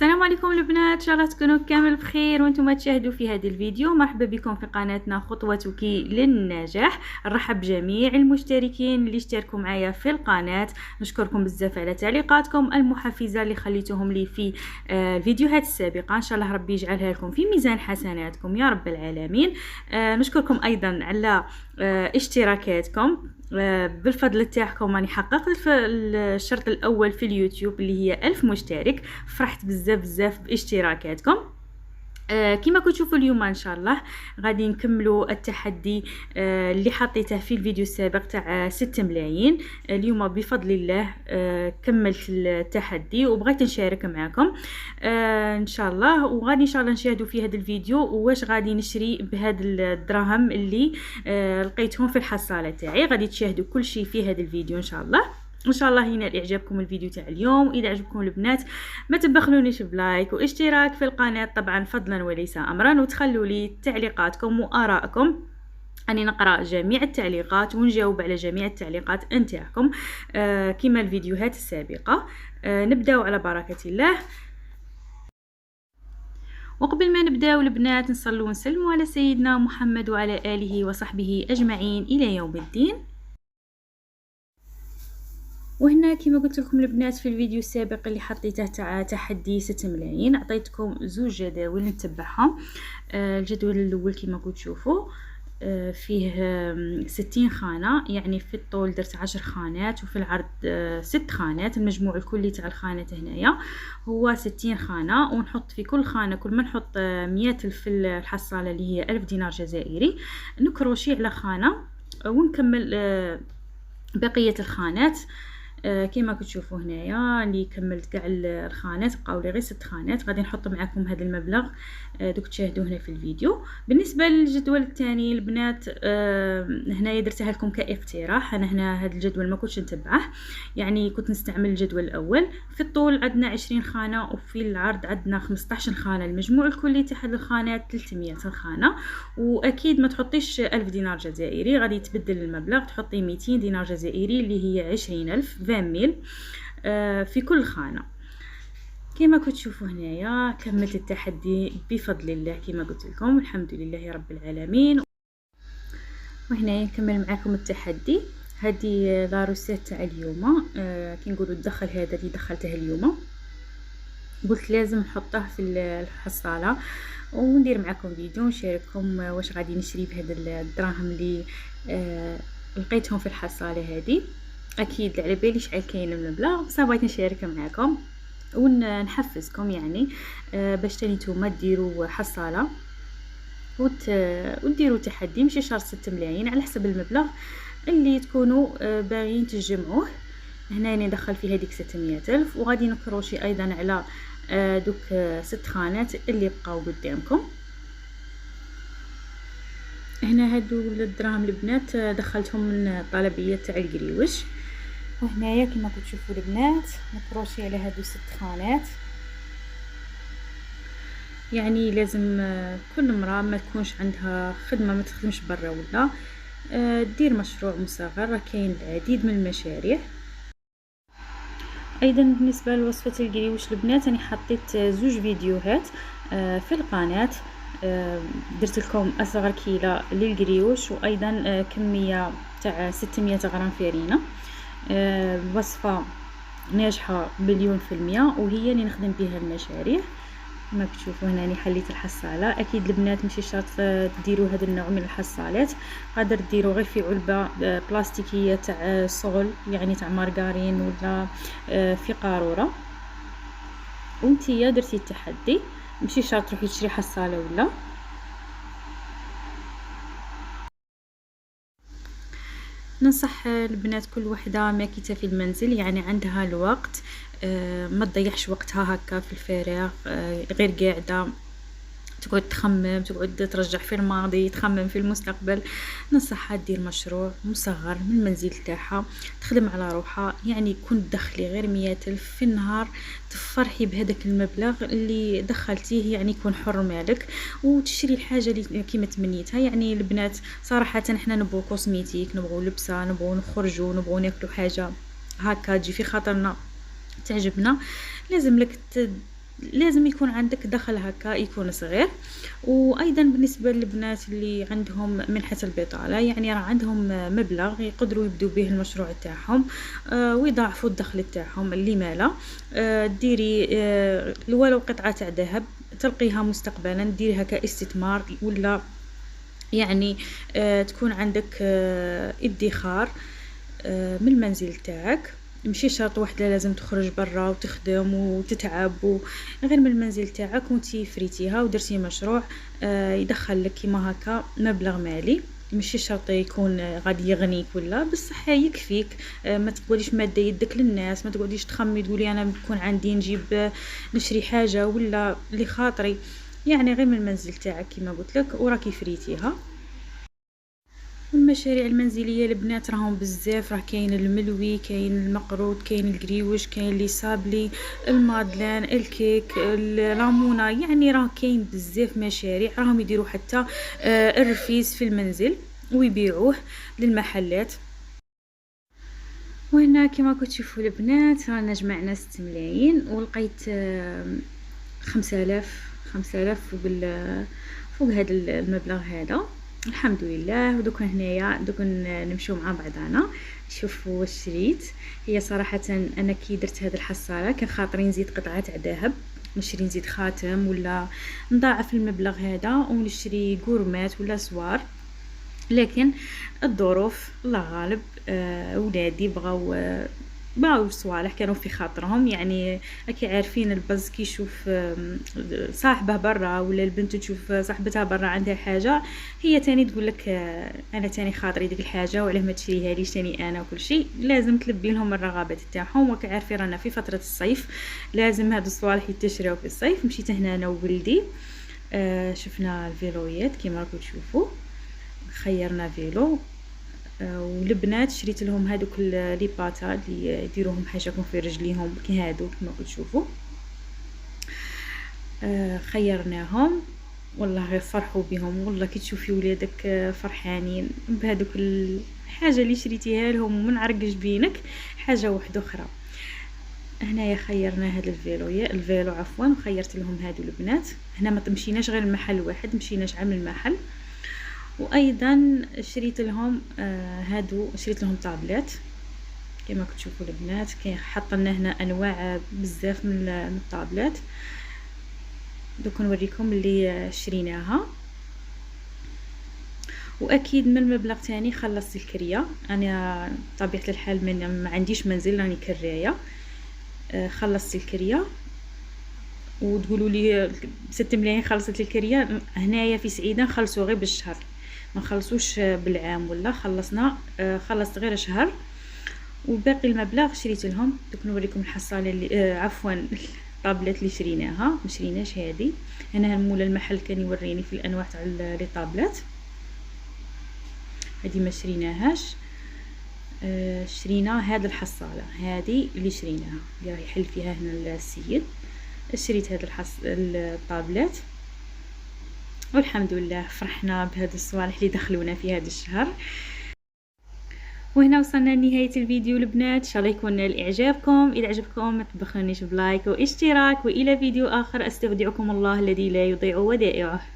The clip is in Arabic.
السلام عليكم البنات، ان شاء الله تكونوا كامل بخير وانتم تشاهدوا في هذا الفيديو. مرحبا بكم في قناتنا خطوتك للنجاح. نرحب بجميع المشتركين اللي اشتركوا معايا في القناه. نشكركم بزاف على تعليقاتكم المحفزه اللي خليتوهم لي في الفيديوهات السابقه. ان شاء الله ربي يجعلها لكم في ميزان حسناتكم يا رب العالمين. نشكركم ايضا على اشتراكاتكم. بالفضل تاعكم راني حققت الشرط الاول في اليوتيوب اللي هي 1000 مشترك. فرحت بزاف باشتراكاتكم. كما كتشوفوا اليوم ان شاء الله غادي نكملوا التحدي اللي حطيته في الفيديو السابق تاع 6 ملايين. اليوم بفضل الله كملت التحدي وبغيت نشارك معكم ان شاء الله. وغادي ان شاء الله نشاهدوا في هذا الفيديو واش غادي نشري بهاد الدراهم اللي لقيتهم في الحصاله تاعي. غادي تشاهدوا كل شيء في هذا الفيديو ان شاء الله. ان شاء الله ينال اعجابكم الفيديو تاع اليوم. واذا عجبكم البنات ما تبخلونيش بلايك واشتراك في القناه طبعا فضلا وليس امرا، وتخلوا لي تعليقاتكم وارائكم. اني نقرا جميع التعليقات ونجاوب على جميع التعليقات نتاعكم كما الفيديوهات السابقه. نبداو على بركه الله. وقبل ما نبداو البنات نصلوا ونسلموا على سيدنا محمد وعلى اله وصحبه اجمعين الى يوم الدين. وهنا كما قلت لكم البنات في الفيديو السابق اللي حطيته تاع تحدي 6 ملايين عطيتكم زوج جداول نتبعهم. الجدول الاول كما قلت تشوفوا فيه 60 خانة، يعني في الطول درت 10 خانات وفي العرض 6 خانات. المجموع الكلي تاع الخانات هنايا هو 60 خانة، ونحط في كل خانة كل ما نحط 100 ألف في الحصالة اللي هي 1000 دينار جزائري نكروشي على خانة ونكمل بقية الخانات. كما كتشوفوا هنايا اللي كملت كاع الخانات بقاو لي غير 6 خانات. غادي نحط معكم هذا المبلغ دوك تشاهدوه هنا في الفيديو. بالنسبه للجدول الثاني البنات هنايا درتها لكم كاقتراح. انا هنا هذا الجدول ما كنتش نتبعه، يعني كنت نستعمل الجدول الاول. في الطول عندنا 20 خانه وفي العرض عندنا 15 خانه. المجموع الكلي تاع هذه الخانات 300 خانه. واكيد ما تحطيش 1000 دينار جزائري، غادي تبدل المبلغ تحطي 200 دينار جزائري اللي هي 20000 20 في كل خانة. كما كتشوفوا هنايا كملت التحدي بفضل الله كما قلت لكم، الحمد لله رب العالمين. وهنا نكمل معكم التحدي. هذه لاروسيت تاع اليوم كي نقولوا ندخل هذا اللي دخلته اليوم، قلت لازم نحطه في الحصاله وندير معكم فيديو نشارككم واش غادي نشري بهذا الدراهم اللي لقيتهم في الحصاله هذه. اكيد على بالي شحال كاين المبلغ، بصح بغيت نشارك معكم ونحفزكم يعني باش تاني نتوما ديروا حصاله وديروا تحدي. ماشي شرط 6 ملايين، على حسب المبلغ اللي تكونوا باغيين تجمعوه. هنا راني ندخل في هذيك 600 ألف وغادي نكروشي ايضا على دوك 6 خانات اللي بقاو قدامكم. هنا هادو الدراهم البنات دخلتهم من الطلبيه تاع القريوش. وهنايا كما كتشوفوا البنات نكروشي على هادو 6 خانات. يعني لازم كل امراه ما تكونش عندها خدمه ما تخدمش برا ولا دير مشروع مصغر. كاين العديد من المشاريع. ايضا بالنسبه لوصفه القريوش البنات انا حطيت زوج فيديوهات في القناه. درت لكم اصغر كيله للقريوش وايضا كميه تاع 600 غرام فرينه. وصفه ناجحه 100% وهي اللي نخدم بها المشاريع. كما كتشوفوا هنا راني حليت الحصاله. اكيد البنات ماشي شرط ديروا هذا النوع من الحصالات، قادر ديروا غير في علبه بلاستيكيه تاع صول يعني تاع مارغرين ولا في قاروره. وانتيا درتي التحدي ماشي شرط تروحي تشري حصاله ولا. ننصح البنات كل وحده ماكيته في المنزل يعني عندها الوقت ما تضيعش وقتها هكا في الفراغ غير قاعده تقعد تخمم تقعد ترجع في الماضي تخمم في المستقبل. ننصحها دير مشروع مصغر من المنزل تاعها تخدم على روحها، يعني يكون تدخلي غير 100 ألف في النهار تفرحي بهذاك المبلغ اللي دخلتيه، يعني يكون حر مالك وتشري الحاجه اللي كيما تمنيتها. يعني البنات صراحه احنا نبغوا كوسميتيك، نبغوا لبسه، نبغوا نخرجوا، نبغوا ناكلوا حاجه هكا تجي في خاطرنا تعجبنا. لازم لك لازم يكون عندك دخل هكا يكون صغير. وايضا بالنسبه للبنات اللي عندهم منحه البطاله، يعني راه عندهم مبلغ يقدروا يبدوا به المشروع تاعهم ويضاعفوا الدخل تاعهم. اللي مالا ديري ولو قطعه تاع ذهب تلقيها مستقبلا، ديريها كاستثمار، ولا يعني تكون عندك ادخار من المنزل تاعك. ماشي شرط وحده لازم تخرج برا وتخدم وتتعب، غير من المنزل تاعك وانتي فريتيها ودرتي مشروع يدخل لك كيما هكا مبلغ مالي. ماشي شرط يكون غادي يغنيك ولا، بصح يكفيك. ما تقوليش ماده يدك للناس، ما تقعديش تخمي تقولي انا بكون عندي نجيب نشري حاجه ولا لخاطري. يعني غير من المنزل تاعك كيما قلت لك وراكي فريتيها. والمشاريع المنزليه البنات راهم بزاف، راه كاين الملوي، كاين المقروط، كاين القريوش، كاين لي صابلي، المادلان، الكيك، اللامونه. يعني راه كاين بزاف مشاريع، راهم يديروا حتى الرفيز في المنزل ويبيعوه للمحلات. وهنا كما كتشوفوا البنات رانا جمعنا 6 ملايين، ولقيت 5000 فوق هذا المبلغ هذا الحمد لله. ودوك هنايا دوك نمشيو مع بعضنا. شوفوا واش شريت. هي صراحه انا كي درت هذه الحصاله كان خاطري نزيد قطعه تاع ذهب، نشري نزيد خاتم ولا نضاعف المبلغ هذا ونشري قورمات ولا سوار، لكن الظروف الله غالب. ولادي بغاو صوالح كانوا في خاطرهم. يعني راكي عارفين البز كي يشوف صاحبه برا ولا البنت تشوف صاحبتها برا عندها حاجه، هي تاني تقول لك انا تاني خاطري ديك الحاجه وعلاه ما تشريها ليش تاني انا. وكل شيء لازم تلبي لهم الرغبات تاعهم. وكي عارفين رانا في فتره الصيف، لازم هاد الصوالح يتشراو في الصيف. مشيت هنا انا وولدي شفنا الفيلويات كيما راكم تشوفوا، خيرنا فيلو. والبنات شريت لهم هذوك لي باتا اللي يديروهم حاجاكم في رجليهم كي هادو كما تشوفوا. خيرناهم والله غير فرحوا بهم. والله كي تشوفي ولادك فرحانين بهذوك الحاجه اللي شريتيها لهم ومن عرقش بينك حاجه واحده اخرى. هنايا خيرنا هذا الفيلو عفوا، وخيرت لهم هادو البنات. هنا ما تمشيناش غير المحل واحد، مشيناش عام المحل. وايضا شريت لهم شريت لهم طابلات كما كتشوفوا البنات. كاين حطنا هنا انواع بزاف من الطابلات. دوك نوريكم اللي شريناها. واكيد من المبلغ تاني خلصت الكريه. انا طبيعه الحال ما عنديش منزل، راني كرايه. خلصت الكريه وتقولوا لي 6 ملايين خلصت الكريه. هنايا في سعيده نخلصوا غير بالشهر، ما نخلصوش بالعام ولا خلصنا. خلصت غير شهر وباقي المبلغ شريت لهم. دوك نوريكم الحصاله اللي عفوا الطابلات اللي شريناها. ما شريناش هذه. هنا مولا المحل كان يوريني في الانواع تاع لي طابلات. هذه ما شريناهاش. شرينا هذه الحصاله هذه اللي شريناها اللي راح يحل فيها هنا السيد. شريت هذا الطابلات والحمد لله فرحنا بهذا الصوالح اللي دخلونا في هذا الشهر. وهنا وصلنا لنهاية الفيديو البنات. ان شاء الله يكون لإعجابكم. اذا عجبكم ما تبخلونيش بلايك واشتراك، والى فيديو اخر. استودعكم الله الذي لا يضيع ودائعه.